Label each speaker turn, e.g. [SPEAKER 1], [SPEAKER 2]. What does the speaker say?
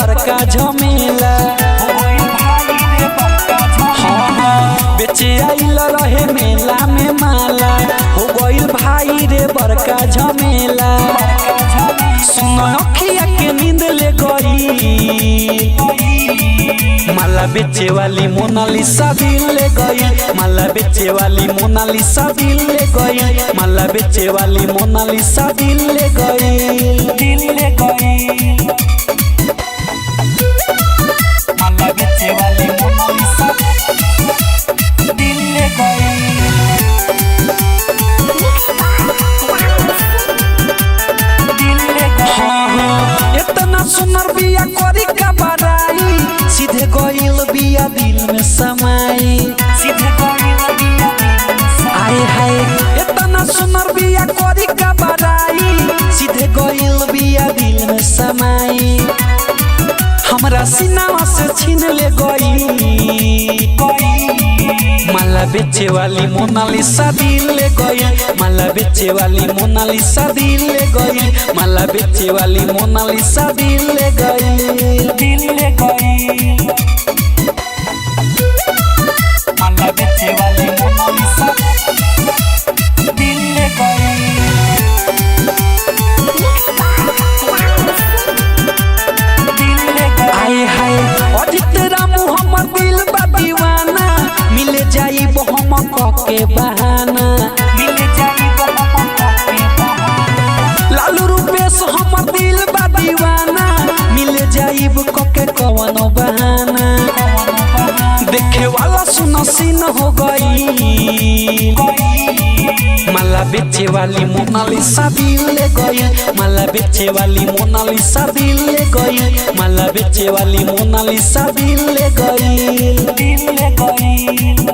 [SPEAKER 1] बड़का झमेला। बेचे आइल रहे मेला में माला, हो गइल भाई रे बड़का झमेला। सुन अखिया के नींद ले गई, माला बेचे वाली मोनालिसा दिल ले गई। माला बेचे वाली मोनालिसा दिल ले गई। माला बेचे वाली मोनालिसा दिल ले गई, दिल ले गई। माला बेचे वाली मोनालिसा दिल ले गई। इतना सुनर बिया करी का बड़ाई, सीधे गइल बिया दिल में समाई। सीधे गइल बिया आए हाय, इतना सुनर बिया करी का बड़ाई, सीधे गइल बिया दिल में समाई। हमरा सीनावा से छीन ले गई, माला बेचे वाली मोनालिसा दिल ले गई। माला बेचे वाली मोनालिसा दिल ले गई। माला बेचे वाली मोनालिसा दिल ले गई, दिल ले गई। माला बेचे वाली मोनालिसा दिल ले गई। आए हाय अजित रामू हमर दिल बा दीवाना, मिले जाई हम के बहाना। मिले जाई के बहाना, लालू रूपेश हमर दिल बा दीवाना, मिले जाई के कवनो बहाना। देखे वाला सुनसीन हो गई, माला बेचे वाली मोनालिसा दिल ले गई। माला बेचे वाली मोनालिसा दिल ले गई। माला बेचे वाली मोनालिसा दिल ले गई, दिल ले गई।